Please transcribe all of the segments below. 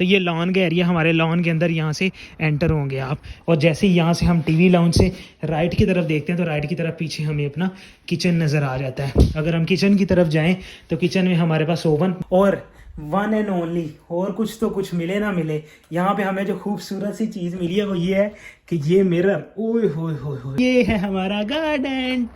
तो ये लॉन का एरिया, हमारे लॉन के अंदर यहाँ से एंटर होंगे आप। और जैसे ही यहाँ से हम टीवी लाउंज से राइट की तरफ देखते हैं तो राइट की तरफ पीछे हमें अपना किचन नज़र आ जाता है। अगर हम किचन की तरफ जाएँ तो किचन में हमारे पास ओवन और वन एंड ओनली, और कुछ तो कुछ मिले ना मिले, यहाँ पे हमें जो खूबसूरत सी चीज़ मिली है वो ये है कि ये मिरर, ओए होए होए होए, ये है हमारा गार्डन।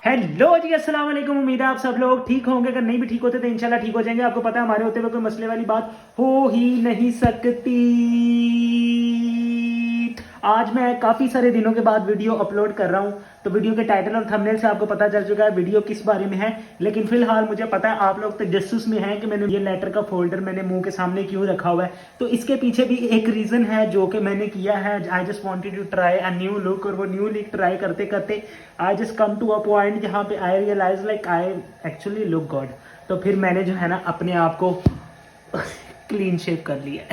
हेलो जी, अस्सलाम वालेकुम। उम्मीद है आप सब लोग ठीक होंगे। अगर नहीं भी ठीक होते तो इंशाल्लाह ठीक हो जाएंगे। आपको पता है हमारे होते हुए कोई मसले वाली बात हो ही नहीं सकती। आज मैं काफ़ी सारे दिनों के बाद वीडियो अपलोड कर रहा हूँ, तो वीडियो के टाइटल और थंबनेल से आपको पता चल चुका है वीडियो किस बारे में है। लेकिन फिलहाल मुझे पता है आप लोग तो जस्टिस में हैं कि मैंने ये लेटर का फोल्डर मैंने मुंह के सामने क्यों रखा हुआ है। तो इसके पीछे भी एक रीज़न है जो कि मैंने किया है। I just wanted to try a new look, और वो न्यू लुक ट्राई करते करते I just come to a point जहाँ पे I realise like I actually look good. तो फिर मैंने जो है ना अपने आप को क्लीन शेव कर लिया।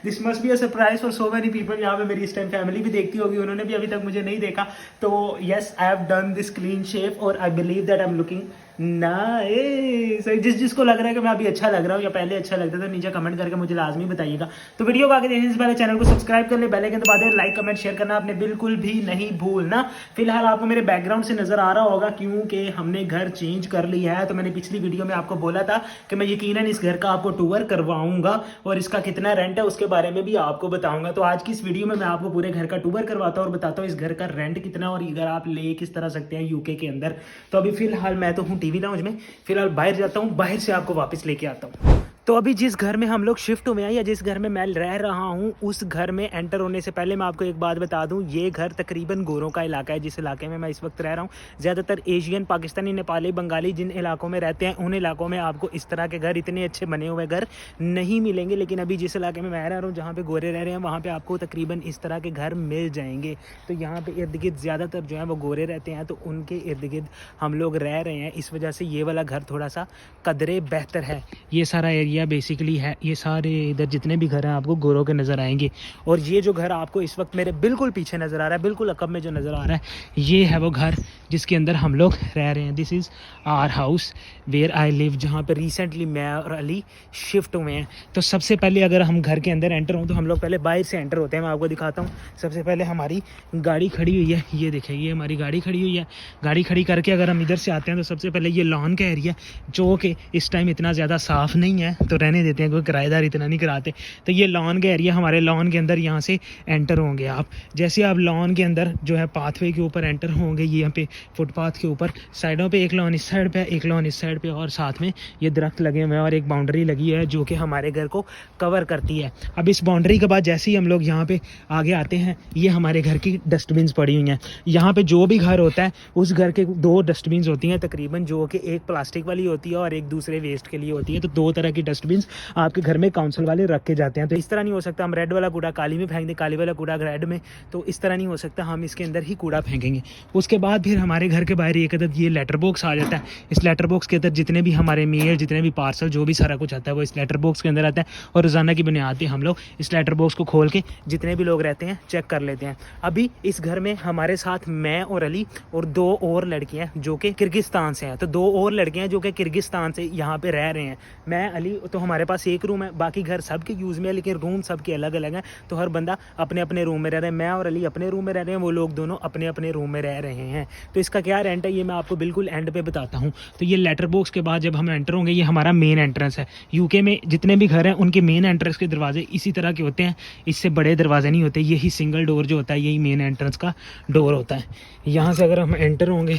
This must be a surprise for so many people. यहाँ पे मेरी इस टाइम फैमिली भी देखती होगी, उन्होंने भी अभी तक मुझे नहीं देखा। तो yes, I have done this clean shave और I believe that I am looking nice. जिसको लग रहा है कि मैं अभी अच्छा लग रहा हूँ या पहले अच्छा लगता था, तो नीचे कमेंट करके मुझे लाजमी बताइएगा। तो वीडियो को आगे देखने से पहले चैनल को सब्सक्राइब कर ले, बेल आइकन दबा दे, लाइक कमेंट शेयर करना आपने बिल्कुल भी नहीं भूलना। फिलहाल आपको मेरे बैकग्राउंड से नजर आ रहा होगा क्योंकि हमने घर चेंज कर लिया है। तो मैंने पिछली वीडियो में आपको बोला था कि मैं यकीनन इस घर का आपको टूर करवाऊंगा और इसका कितना रेंट है उसके बारे में भी आपको बताऊंगा। तो आज की इस वीडियो में मैं आपको पूरे घर का टूर करवाता हूँ और बताता हूँ इस घर का रेंट कितना और इधर आप ले किस तरह सकते हैं यूके के अंदर। तो अभी फिलहाल मैं तो हूँ टीवी लाउंज में, फिलहाल बाहर जाता हूँ, बाहर से आपको वापस लेके आता हूँ। तो अभी जिस घर में हम लोग शिफ्ट हुए हैं या जिस घर में मैं रह रहा हूँ, उस घर में एंटर होने से पहले मैं आपको एक बात बता दूँ, ये घर तकरीबन गोरों का इलाका है। जिस इलाके में मैं इस वक्त रह रहा हूँ, ज़्यादातर एशियन, पाकिस्तानी, नेपाली, बंगाली जिन इलाकों में रहते हैं, उन इलाकों में आपको इस तरह के घर, इतने अच्छे बने हुए घर नहीं मिलेंगे। लेकिन अभी जिस इलाके में मैं रह रहा हूँ, जहाँ पे गोरे रह रहे हैं, वहाँ पर आपको तकरीबन इस तरह के घर मिल जाएंगे। तो यहाँ पर इर्द गिर्द ज़्यादातर जो है वो गोरे रहते हैं, तो उनके इर्द गिर्द हम लोग रह रहे हैं। इस वजह से ये वाला घर थोड़ा सा कदरे बेहतर है। ये सारा एरिया बेसिकली है, ये सारे इधर जितने भी घर हैं आपको गोरों के नज़र आएंगे। और ये जो घर आपको इस वक्त मेरे बिल्कुल पीछे नज़र आ रहा है, बिल्कुल अकब में जो नज़र आ रहा है, ये है वो घर जिसके अंदर हम लोग रह रहे हैं। This is our house where I live, जहाँ पे रिसेंटली मैं और अली शिफ्ट हुए हैं। तो सबसे पहले अगर हम घर के अंदर एंटर हों तो हम लोग पहले बाहर से एंटर होते हैं। मैं आपको दिखाता हूँ। सबसे पहले हमारी गाड़ी खड़ी हुई है, ये देखिए, ये हमारी गाड़ी खड़ी हुई है। गाड़ी खड़ी करके अगर हम इधर से आते हैं तो सबसे पहले ये लॉन का एरिया, जो कि इस टाइम इतना ज़्यादा साफ़ नहीं है, तो रहने देते हैं, कोई किराएदार इतना नहीं कराते। तो ये लॉन का एरिया, हमारे लॉन के अंदर यहाँ से एंटर होंगे आप। जैसे आप लॉन के अंदर जो है पाथवे के ऊपर एंटर होंगे, ये यहाँ पे फुटपाथ के ऊपर साइडों पे एक लॉन इस साइड पे, एक लॉन इस साइड पे, और साथ में ये दरख्त लगे हुए हैं और एक बाउंड्री लगी है जो कि हमारे घर को कवर करती है। अब इस बाउंड्री के बाद जैसे ही हम लोग यहाँ पे आगे आते हैं, ये हमारे घर की डस्टबिन्स पड़ी हुई हैं। यहाँ पे जो भी घर होता है उस घर के 2 डस्टबिन्स होती हैं तकरीबन, जो कि एक प्लास्टिक वाली होती है और एक दूसरे वेस्ट के लिए होती है। तो 2 तरह की डस्टबिन्स आपके घर में काउंसिल वाले रख के जाते हैं। तो इस तरह नहीं हो सकता हम रेड वाला कूड़ा काली में फेंक दें, काली वाला कूड़ा रेड में, तो इस तरह नहीं हो सकता। हम इसके अंदर ही कूड़ा फेंकेंगे। उसके बाद फिर हमारे घर के बाहर एक अदद ये लेटर बॉक्स आ जाता है। इस लेटर बॉक्स के अंदर जितने भी हमारे मेल, जितने भी पार्सल, जो भी सारा कुछ आता है वो इस लेटर बॉक्स के अंदर आता है। और रोज़ाना की बुनियाद पर हम लोग इस लेटर बॉक्स को खोल के जितने भी लोग रहते हैं चेक कर लेते हैं। अभी इस घर में हमारे साथ मैं और अली और 2 और लड़कियाँ जो कि किर्गिस्तान से हैं। तो 2 और लड़कियाँ जो कि किर्गिस्तान से यहाँ पे रह रहे हैं। मैं अली, तो हमारे पास एक रूम है, बाकी घर सबके यूज़ में है, लेकिन रूम सबके अलग अलग हैं। तो हर बंदा अपने अपने रूम में रह रहे हैं। मैं और अली अपने रूम में रह रहे हैं, वो लोग दोनों अपने अपने रूम में रह रहे हैं। तो इसका क्या रेंट है ये मैं आपको बिल्कुल एंड पे बताता हूँ। तो ये लेटर बॉक्स के बाद जब हम एंटर होंगे, ये हमारा मेन एंट्रेंस है। यूके में जितने भी घर हैं उनके मेन एंट्रेंस के दरवाजे इसी तरह के होते हैं, इससे बड़े दरवाजे नहीं होते। यही सिंगल डोर जो होता है, यही मेन एंट्रेंस का डोर होता है। यहाँ से अगर हम एंटर होंगे,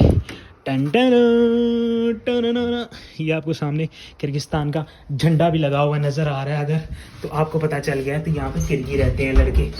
ये आपको सामने किर्गिस्तान का झंडा भी लगा हुआ नज़र आ रहा है। अगर तो आपको पता चल गया है, तो यहाँ पे किर्गी रहते हैं लड़के।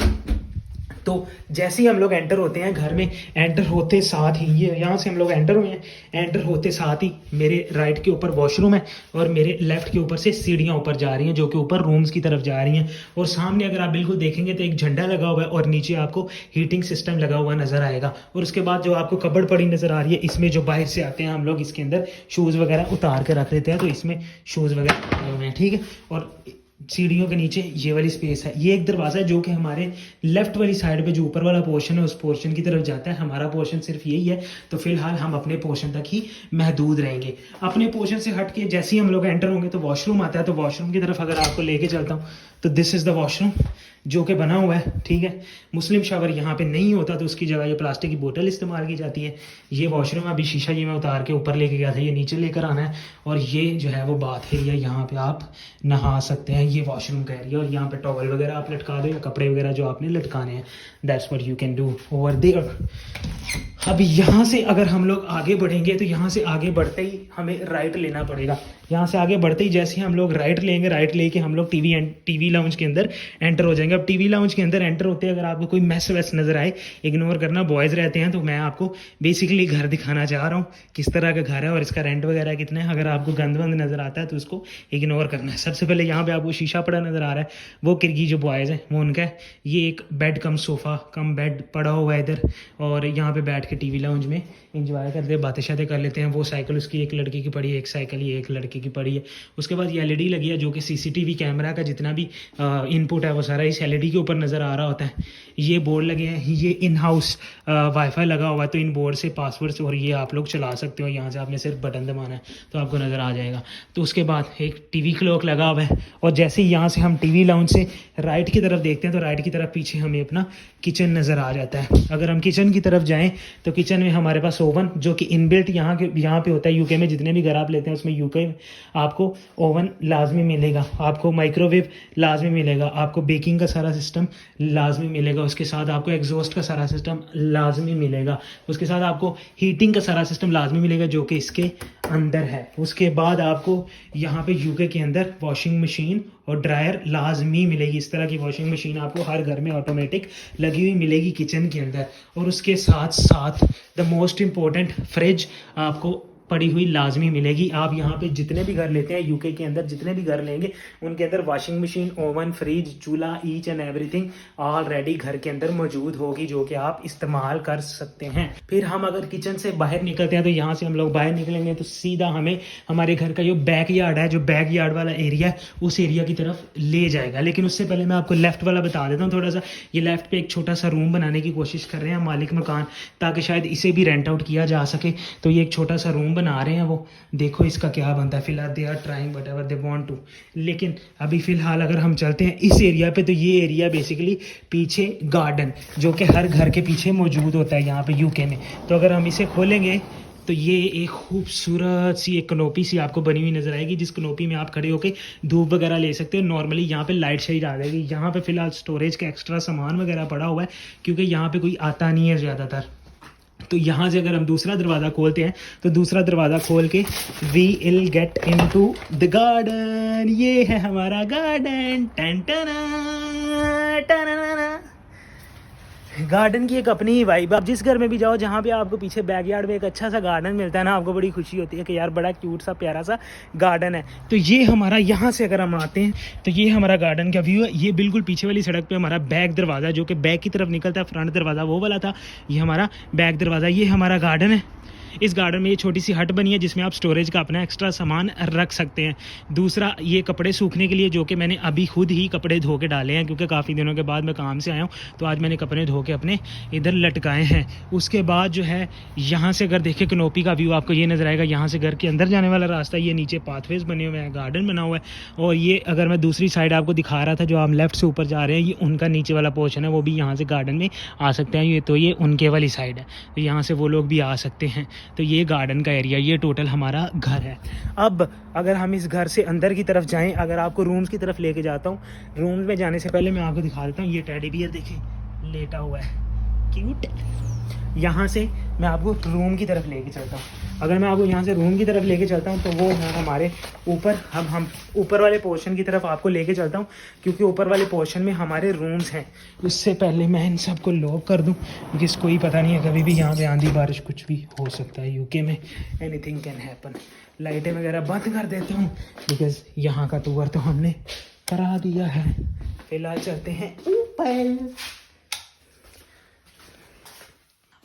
तो जैसे ही हम लोग एंटर होते हैं घर में, एंटर होते साथ ही ये यहाँ से हम लोग एंटर हुए हैं, एंटर होते साथ ही मेरे राइट के ऊपर वॉशरूम है और मेरे लेफ्ट के ऊपर से सीढ़ियाँ ऊपर जा रही हैं जो कि ऊपर रूम्स की तरफ जा रही हैं। और सामने अगर आप बिल्कुल देखेंगे तो एक झंडा लगा हुआ है और नीचे आपको हीटिंग सिस्टम लगा हुआ नज़र आएगा। और उसके बाद जो आपको कबर्ड पड़ी नज़र आ रही है, इसमें जो बाहर से आते हैं हम लोग इसके अंदर शूज़ वगैरह उतार के रख लेते हैं। तो इसमें शूज़ वगैरह लगे हुए हैं, ठीक है। और सीढ़ियों के नीचे ये वाली स्पेस है। ये एक दरवाज़ा है जो कि हमारे लेफ्ट वाली साइड पे जो ऊपर वाला पोर्शन है उस पोर्शन की तरफ जाता है। हमारा पोर्शन सिर्फ यही है, तो फिलहाल हम अपने पोर्शन तक ही महदूद रहेंगे। अपने पोर्शन से हट के जैसे ही हम लोग एंटर होंगे तो वॉशरूम आता है, तो वॉशरूम की तरफ अगर आपको लेके चलता हूँ तो दिस इज़ द वॉशरूम जो कि बना हुआ है, ठीक है। मुस्लिम शावर यहाँ पे नहीं होता तो उसकी जगह ये प्लास्टिक की बोतल इस्तेमाल की जाती है। ये वॉशरूम अभी शीशा ये मैं उतार के ऊपर लेके गया था, ये नीचे लेकर आना है। और ये जो है वो बाथ एरिया, यहाँ पे आप नहा सकते हैं। ये वॉशरूम का एरिया, और यहाँ पे टॉवल वगैरह आप लटका दो या कपड़े वगैरह जो आपने लटकाने हैं, that's what you can do over there. अब यहाँ से अगर हम लोग आगे बढ़ेंगे तो यहाँ से आगे बढ़ते ही हमें राइट लेना पड़ेगा। यहाँ से आगे बढ़ते ही जैसे ही हम लोग राइट लेंगे, राइट लेके हम लोग टीवी लाउंज के अंदर एंटर हो जाएंगे। अब टीवी लाउंज के अंदर एंटर होते हैं अगर आपको कोई मैस वैस नज़र आए, इग्नोर करना, बॉयज़ रहते हैं। तो मैं आपको बेसिकली घर दिखाना चाह रहा हूँ किस तरह का घर है और इसका रेंट वगैरह कितना है। अगर आपको गंद वंद नज़र आता है तो उसको इग्नोर करना है। सबसे पहले यहाँ पे आपको शीशा पड़ा नज़र आ रहा है, वो किरगी जो बॉयज़ हैं वो उनका है। ये एक बेड कम सोफ़ा कम बेड पड़ा हुआ है इधर, और यहाँ पे बैठ के टीवी लाउंज में इंजॉय करते हैं, बातें शातें कर लेते हैं। वो साइकिल उसकी एक लड़के की पड़ी है, एक साइकिल ये एक लड़के की पड़ी है। उसके बाद ये एलईडी लगी है जो कि सीसीटीवी कैमरा का जितना भी इनपुट है वो सारा इस एलईडी के ऊपर नज़र आ रहा होता है। ये बोर्ड लगे हैं, ये इन हाउस वाईफाई लगा हुआ है, तो इन बोर्ड से पासवर्ड्स और ये आप लोग चला सकते हो। यहाँ से आपने सिर्फ बटन दबाना है तो आपको नज़र आ जाएगा। तो उसके बाद एक टीवी क्लॉक लगा हुआ है, और जैसे ही यहाँ से हम टीवी लाउंज से राइट की तरफ देखते हैं तो राइट की तरफ पीछे हमें अपना किचन नज़र आ जाता है। अगर हम किचन की तरफ जाएँ तो किचन में हमारे पास ओवन जो कि इनबिल्ट यहाँ पे होता है। यूके में जितने भी घर आप लेते हैं उसमें यूके में आपको ओवन लाजमी मिलेगा, आपको माइक्रोवेव लाजमी मिलेगा, आपको बेकिंग का सारा सिस्टम लाजमी मिलेगा, उसके साथ आपको एग्जॉस्ट का सारा सिस्टम लाजमी मिलेगा, उसके साथ आपको हीटिंग का सारा सिस्टम लाजमी मिलेगा जो कि इसके अंदर है। उसके बाद आपको यहाँ पे यूके के अंदर वॉशिंग मशीन और ड्रायर लाजमी मिलेगी। इस तरह की वॉशिंग मशीन आपको हर घर में ऑटोमेटिक लगी हुई मिलेगी किचन के अंदर। और उसके साथ साथ द मोस्ट इम्पोर्टेंट फ्रिज आपको पड़ी हुई लाजमी मिलेगी। आप यहाँ पे जितने भी घर लेते हैं यूके के अंदर, जितने भी घर लेंगे उनके अंदर वॉशिंग मशीन, ओवन, फ्रिज, चूल्हा, ईच एंड एवरीथिंग ऑलरेडी घर के अंदर मौजूद होगी जो कि आप इस्तेमाल कर सकते हैं। फिर हम अगर किचन से बाहर निकलते हैं तो यहाँ से हम लोग बाहर निकलेंगे तो सीधा हमें हमारे घर का जो बैक यार्ड है, जो बैक यार्ड वाला एरिया है, उस एरिया की तरफ ले जाएगा। लेकिन उससे पहले मैं आपको लेफ्ट वाला बता देता हूँ थोड़ा सा। ये लेफ्ट पे एक छोटा सा रूम बनाने की कोशिश कर रहे हैं मालिक मकान, ताकि शायद इसे भी रेंट आउट किया जा सके। तो ये एक छोटा सा रूम बना रहे हैं, वो देखो इसका क्या बनता है। फिलहाल they are trying whatever they want to. लेकिन अभी फिलहाल अगर हम चलते हैं इस एरिया पे तो ये एरिया बेसिकली पीछे गार्डन जो कि हर घर के पीछे मौजूद होता है यहाँ पे यूके में। तो अगर हम इसे खोलेंगे तो ये एक खूबसूरत सी एक कनोपी सी आपको बनी हुई नज़र आएगी, जिस कनोपी में आप खड़े होकर धूप वगैरह ले सकते हो। नॉर्मली यहाँ पे लाइट शाइट आ जाएगी। यहाँ पे फिलहाल स्टोरेज का एक्स्ट्रा सामान वगैरह पड़ा हुआ है क्योंकि यहाँ पे कोई आता नहीं है ज़्यादातर। तो यहाँ से अगर हम दूसरा दरवाज़ा खोलते हैं तो दूसरा दरवाज़ा खोल के we will get into the garden. ये है हमारा गार्डन। टन टना टना। गार्डन की एक अपनी ही वाइब। आप जिस घर में भी जाओ जहाँ पे आपको पीछे बैकयार्ड में एक अच्छा सा गार्डन मिलता है ना, आपको बड़ी खुशी होती है कि यार बड़ा क्यूट सा प्यारा सा गार्डन है। तो ये हमारा यहाँ से अगर हम आते हैं तो ये हमारा गार्डन का व्यू है। ये बिल्कुल पीछे वाली सड़क पे हमारा बैक दरवाज़ा जो कि बैक की तरफ निकलता है, फ्रंट दरवाज़ा वो वाला था, ये हमारा बैक दरवाज़ा। ये हमारा गार्डन है। इस गार्डन में ये छोटी सी हट बनी है जिसमें आप स्टोरेज का अपना एक्स्ट्रा सामान रख सकते हैं। दूसरा ये कपड़े सूखने के लिए जो कि मैंने अभी खुद ही कपड़े धो के डाले हैं क्योंकि काफ़ी दिनों के बाद मैं काम से आया हूँ, तो आज मैंने कपड़े धो के अपने इधर लटकाए हैं। उसके बाद जो है यहाँ से अगर देखें कनोपी का व्यू आपको ये नज़र आएगा। यहाँ से घर के अंदर जाने वाला रास्ता, ये नीचे पाथवेज बने हुए हैं, गार्डन बना हुआ है। और ये अगर मैं दूसरी साइड आपको दिखा रहा था जो आप लेफ्ट से ऊपर जा रहे हैं, ये उनका नीचे वाला पोर्शन है, वो भी यहाँ से गार्डन में आ सकते हैं। ये तो ये उनके वाली साइड है, तो यहाँ से वो लोग भी आ सकते हैं। तो ये गार्डन का एरिया, ये टोटल हमारा घर है। अब अगर हम इस घर से अंदर की तरफ जाएं, अगर आपको रूम्स की तरफ लेके जाता हूँ, रूम्स में जाने से पहले मैं आपको दिखा देता हूँ। ये टेडी बियर देखें लेटा हुआ है, क्यूट। यहाँ से मैं आपको रूम की तरफ लेके चलता हूँ। अगर मैं आपको यहाँ से रूम की तरफ लेके चलता हूँ तो वो है हमारे ऊपर। हम ऊपर वाले पोर्शन की तरफ आपको लेके चलता हूँ क्योंकि ऊपर वाले पोर्शन में हमारे रूम्स हैं। उससे पहले मैं इन सबको लॉक कर दूँ क्योंकि कोई पता नहीं है, कभी भी यहाँ पे आंधी बारिश कुछ भी हो सकता है। यूके में एनीथिंग कैन हैपन। लाइटें वगैरह बंद कर देता हूँ बिकॉज यहाँ का टूर तो हमने करा दिया है। फिलहाल चलते हैं ऊपर।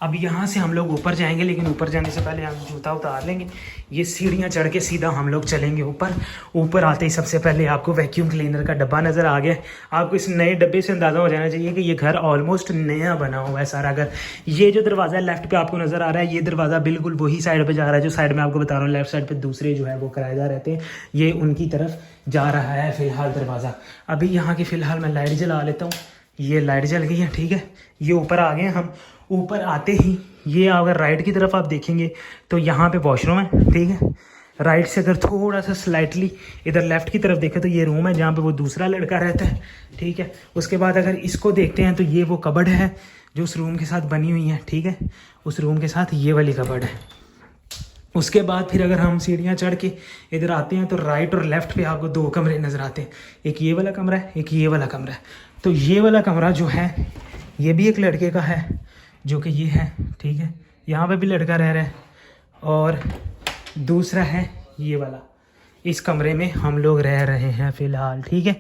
अब यहाँ से हम लोग ऊपर जाएंगे, लेकिन ऊपर जाने से पहले हम जूता उतार लेंगे। ये सीढ़ियाँ चढ़ के सीधा हम लोग चलेंगे ऊपर। ऊपर आते ही सबसे पहले आपको वैक्यूम क्लीनर का डब्बा नज़र आ गया। आपको इस नए डब्बे से अंदाज़ा हो जाना चाहिए कि ये घर ऑलमोस्ट नया बना हुआ है सारा घर। ये जो दरवाज़ा लेफ्ट पे आपको नज़र आ रहा है, ये दरवाज़ा बिल्कुल वही साइड पर जा रहा है जो साइड में आपको बता रहा हूँ। लेफ्ट साइड पर दूसरे जो है वो किराएदार रहते हैं, ये उनकी तरफ जा रहा है फ़िलहाल दरवाज़ा। अभी यहाँ की फ़िलहाल मैं लाइट जला लेता हूँ। ये लाइट जल गई है, ठीक है। ये ऊपर आ गए हम। ऊपर आते ही ये अगर राइट की तरफ आप देखेंगे तो यहाँ पे वॉशरूम है, ठीक है। राइट से अगर थोड़ा सा स्लाइटली इधर लेफ़्ट की तरफ देखें तो ये रूम है जहाँ पे वो दूसरा लड़का रहता है, ठीक है। उसके बाद अगर इसको देखते हैं तो ये वो कबर्ड है जो उस रूम के साथ बनी हुई है, ठीक है। उस रूम के साथ ये वाली कबर्ड है। उसके बाद फिर अगर हम सीढ़ियाँ चढ़ के इधर आते हैं तो राइट और लेफ़्ट पे आपको दो कमरे नज़र आते हैं। एक ये वाला कमरा है, एक ये वाला कमरा है। तो ये वाला कमरा जो है ये भी एक लड़के का है, जो कि ये है, ठीक है। यहाँ पे भी लड़का रह रहा है। और दूसरा है ये वाला, इस कमरे में हम लोग रह रहे हैं फ़िलहाल, ठीक है।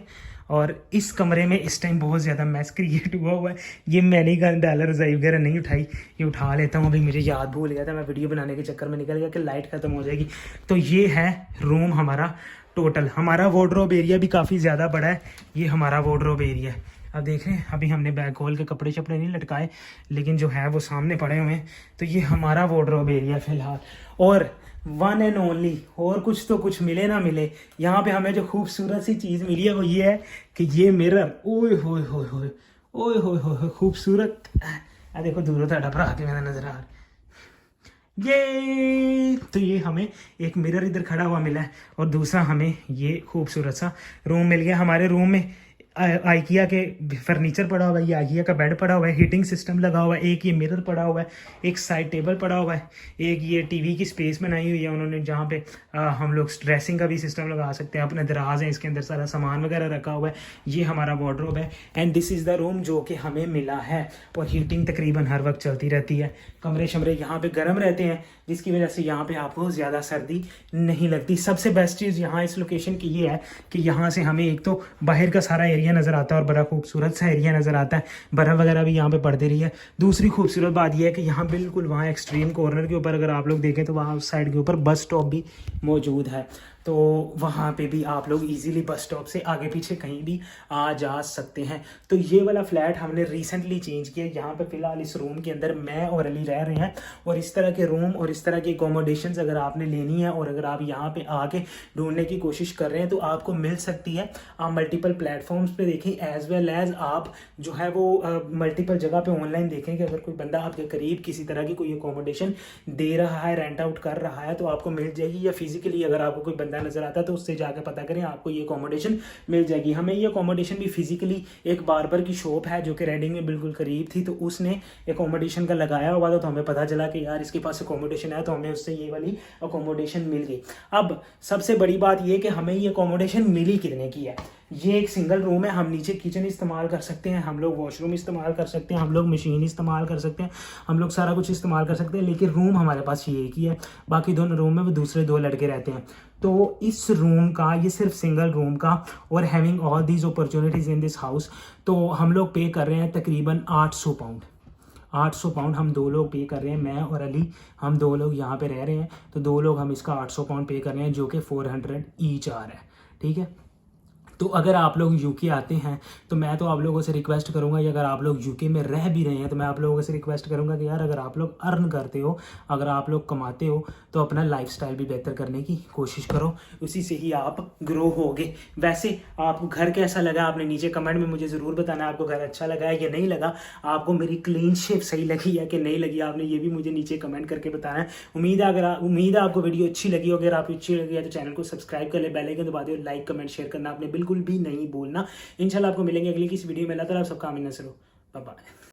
और इस कमरे में इस टाइम बहुत ज़्यादा मैस क्रिएट हुआ है। ये मैंने गन डालर रज़ाई वगैरह नहीं उठाई, ये उठा लेता हूँ। अभी मुझे याद भूल गया था, मैं वीडियो बनाने के चक्कर में निकल गया कि लाइट ख़त्म हो जाएगी। तो ये है रूम हमारा टोटल। हमारा वार्डरोब एरिया भी काफ़ी ज़्यादा बड़ा है। ये हमारा वार्डरोब एरिया है। अब देख रहे हैं, अभी हमने बैग खोल के कपड़े शपड़े नहीं लटकाए, लेकिन जो है वो सामने पड़े हुए हैं। तो ये हमारा वार्डरोब एरिया फ़िलहाल। और वन एंड ओनली, और कुछ तो कुछ मिले ना मिले, यहाँ पे हमें जो खूबसूरत सी चीज़ मिली है वो ये है कि ये मिरर, ओए होए होए होए ओए होए होए खूबसूरत। देखो दूरों तक डबरा के मेरा नज़र आ रहा है। ये तो ये हमें एक मिरर इधर खड़ा हुआ मिला है, और दूसरा हमें ये खूबसूरत सा रूम मिल गया। हमारे रूम में आइकिया के फर्नीचर पड़ा हुआ है, ये आइकिया का बेड पड़ा हुआ है, हीटिंग सिस्टम लगा हुआ है, एक ये मिरर पड़ा हुआ है, एक साइड टेबल पड़ा हुआ है, एक ये टीवी की स्पेस बनाई हुई है उन्होंने जहाँ पे हम लोग ड्रेसिंग का भी सिस्टम लगा सकते हैं। अपने दराज है, इसके अंदर सारा सामान वगैरह रखा हुआ है। ये हमारा वार्डरोब है। And this is the room जो कि हमें मिला है। और हीटिंग तकरीबन हर वक्त चलती रहती है। कमरे शमरे यहाँ पे गर्म रहते हैं, जिसकी वजह से यहाँ पे आपको ज़्यादा सर्दी नहीं लगती। सबसे बेस्ट चीज़ यहाँ इस लोकेशन की ये है कि यहाँ से हमें एक तो बाहर का सारा एरिया नज़र आता है और बड़ा खूबसूरत सा एरिया नज़र आता है। बर्फ़ वगैरह भी यहाँ पे पड़ती रही है। दूसरी खूबसूरत बात यह है कि यहाँ बिल्कुल वहाँ एक्सट्रीम कॉर्नर के ऊपर अगर आप लोग देखें तो वहाँ उस साइड के ऊपर बस स्टॉप भी मौजूद है। तो वहाँ पे भी आप लोग इजीली बस स्टॉप से आगे पीछे कहीं भी आ जा सकते हैं। तो ये वाला फ्लैट हमने रिसेंटली चेंज किया। यहाँ पे फ़िलहाल इस रूम के अंदर मैं और अली रह रहे हैं। और इस तरह के रूम और इस तरह की अकोमोडेशंस अगर आपने लेनी है और अगर आप यहाँ पे आके ढूंढने की कोशिश कर रहे हैं तो आपको मिल सकती है। आप मल्टीपल प्लेटफॉर्म्स पे देखें, एज वेल एज आप जो है वो मल्टीपल जगह पे ऑनलाइन देखें कि अगर कोई बंदा आपके करीब किसी तरह की कोई अकोमोडेशन दे रहा है, रेंट आउट कर रहा है, तो आपको मिल जाएगी। या फिजिकली अगर आपको कोई नजर आता है तो उससे जाकर पता करें, आपको ये अकोमोडेशन मिल जाएगी। हमें ये अकोमोडेशन भी फिजिकली एक बार्बर की शॉप है जो कि रेडिंग में बिल्कुल करीब थी, तो उसने अकोमोडेशन का लगाया हुआ था। तो हमें पता चला कि यार इसके पास अकोमोडेशन है, तो हमें उससे ये वाली अकोमोडेशन मिल गई। अब सबसे बड़ी बात ये कि हमें ये अकोमोडेशन मिली कितने की है। ये एक सिंगल रूम है। हम नीचे किचन इस्तेमाल कर सकते हैं, हम लोग वॉशरूम इस्तेमाल कर सकते हैं, हम लोग मशीन इस्तेमाल कर सकते हैं, हम लोग सारा कुछ इस्तेमाल कर सकते हैं। लेकिन रूम हमारे पास ये एक ही है। बाकी दोनों रूम में वो दूसरे दो लड़के रहते हैं। तो इस रूम का, ये सिर्फ सिंगल रूम का, और having all these opportunities in this house, तो हम लोग पे कर रहे हैं तकरीबन 800 पाउंड। 800 पाउंड हम दो लोग पे कर रहे हैं। मैं और अली, हम दो लोग यहाँ पे रह रहे हैं, तो दो लोग हम इसका 800 पाउंड पे कर रहे हैं, जो कि 400 ईच आ रहा है, ठीक है। तो अगर आप लोग यूके आते हैं तो मैं तो आप लोगों से रिक्वेस्ट करूंगा, या अगर आप लोग यूके में रह भी रहे हैं तो मैं आप लोगों से रिक्वेस्ट करूंगा कि यार अगर आप लोग अर्न करते हो, अगर आप लोग कमाते हो, तो अपना लाइफस्टाइल भी बेहतर करने की कोशिश करो। उसी से ही आप ग्रो होगे। वैसे आपको घर कैसा लगा आपने नीचे कमेंट में मुझे ज़रूर बताना। आपको घर अच्छा लगा है या नहीं लगा, आपको मेरी क्लीन शेव सही लगी है कि नहीं लगी, आपने ये भी मुझे नीचे कमेंट करके बताना है। उम्मीद है आपको वीडियो अच्छी लगी हो। अगर आपको अच्छी लगी है तो चैनल को सब्सक्राइब कर ले, बेल आइकन दबा दो, लाइक कमेंट शेयर करना आपने बिल्कुल भी नहीं भूलना। इंशाल्लाह आपको मिलेंगे अगली किसी वीडियो में। अल्लाह ताला आप सबका आमीन नसरो। Bye bye.